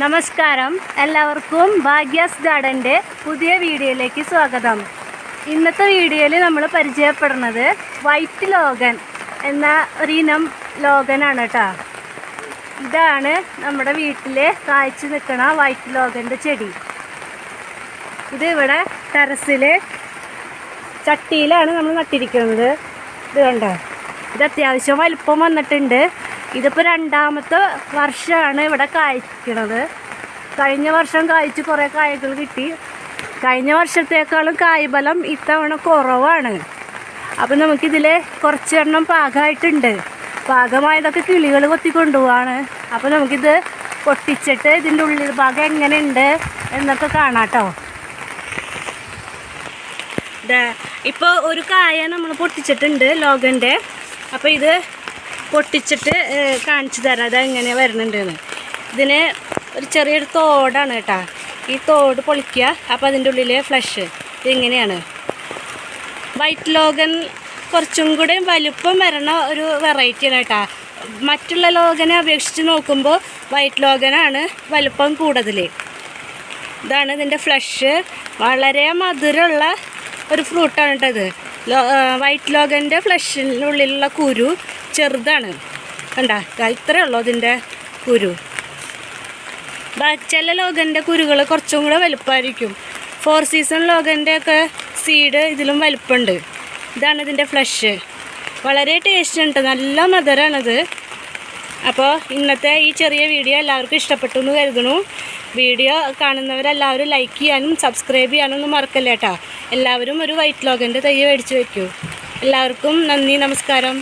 നമസ്കാരം, എല്ലാവർക്കും ഭാഗ്യാസ് ഗാർഡൻ്റെ പുതിയ വീഡിയോയിലേക്ക് സ്വാഗതം. ഇന്നത്തെ വീഡിയോയിൽ നമ്മൾ പരിചയപ്പെടുന്നത് വൈറ്റ് ലോഗൻ എന്ന ഒരിനം ലോഗനാണ് കേട്ടോ. ഇതാണ് നമ്മുടെ വീട്ടിൽ കായ്ച്ചു നിൽക്കുന്ന വൈറ്റ് ലോഗൻ്റെ ചെടി. ഇത് ഇവിടെ ടെറസിൽ ചട്ടിയിലാണ് നമ്മൾ നട്ടിരിക്കുന്നത്. ഇത് കണ്ടോ, ഇത് അത്യാവശ്യം വലിപ്പം വന്നിട്ടുണ്ട്. ഇതിപ്പോൾ രണ്ടാമത്തെ വർഷമാണ് ഇവിടെ കായ്ക്കണത്. കഴിഞ്ഞ വർഷം കായ്ച്ച് കുറേ കായകൾ കിട്ടി. കഴിഞ്ഞ വർഷത്തേക്കാളും കായ്ഫലം ഇത്തവണ കുറവാണ്. അപ്പം നമുക്കിതിൽ കുറച്ചെണ്ണം പാകമായിട്ടുണ്ട്. പാകമായതൊക്കെ കിളികൾ കൊത്തിക്കൊണ്ടുപോവാണ്. അപ്പോൾ നമുക്കിത് പൊട്ടിച്ചിട്ട് ഇതിൻ്റെ ഉള്ളിൽ ഭാഗം എങ്ങനെയുണ്ട് എന്നൊക്കെ കാണാം കേട്ടോ. ഇപ്പോൾ ഒരു കായ നമ്മൾ പൊട്ടിച്ചിട്ടുണ്ട് ലോഗൻ്റെ. അപ്പോൾ ഇത് പൊട്ടിച്ചിട്ട് കാണിച്ചു തരാം അതെങ്ങനെ വരുന്നുണ്ടെന്ന്. ഇതിന് ഒരു ചെറിയൊരു തോടാണ് കേട്ടോ. ഈ തോട് പൊളിക്കുക. അപ്പോൾ അതിൻ്റെ ഉള്ളിൽ ഫ്ലഷ് ഇതിങ്ങനെയാണ്. വൈറ്റ് ലോഗൻ കുറച്ചും കൂടെ വലുപ്പം വരണ ഒരു വെറൈറ്റിയാണ് കേട്ടോ. മറ്റുള്ള ലോഗനെ അപേക്ഷിച്ച് നോക്കുമ്പോൾ വൈറ്റ് ലോഗനാണ് വലുപ്പം കൂടുതൽ. ഇതാണ് ഇതിൻ്റെ ഫ്ലഷ്. വളരെ മധുരമുള്ള ഒരു ഫ്രൂട്ടാണ് കേട്ടോ ഇത്. വൈറ്റ് ലോഗൻ്റെ ഫ്ലഷിനുള്ളിലുള്ള കുരു ചെറുതാണ്. കണ്ട, ഇത്രയേ ഉള്ളൂ ഇതിൻ്റെ കുരു. ചില ലോഗൻ്റെ കുരുകൾ കുറച്ചും കൂടെ വലുപ്പമായിരിക്കും. 4 സീസൺ ലോഗൻ്റെ ഒക്കെ സീഡ് ഇതിലും വലുപ്പമുണ്ട്. ഇതാണ് ഇതിൻ്റെ ഫ്ലഷ്. വളരെ ടേസ്റ്റ് ഉണ്ട്, നല്ല മധുരമാണിത്. അപ്പോൾ ഇന്നത്തെ ഈ ചെറിയ വീഡിയോ എല്ലാവർക്കും ഇഷ്ടപ്പെട്ടു എന്ന് കരുതുന്നു. വീഡിയോ കാണുന്നവരെല്ലാവരും ലൈക്ക് ചെയ്യാനും സബ്സ്ക്രൈബ് ചെയ്യാനൊന്നും മറക്കല്ല കേട്ടോ. എല്ലാവരും ഒരു വൈറ്റ് ലോഗൻ്റെ തൈ മേടിച്ച് വയ്ക്കൂ. എല്ലാവർക്കും നന്ദി, നമസ്കാരം.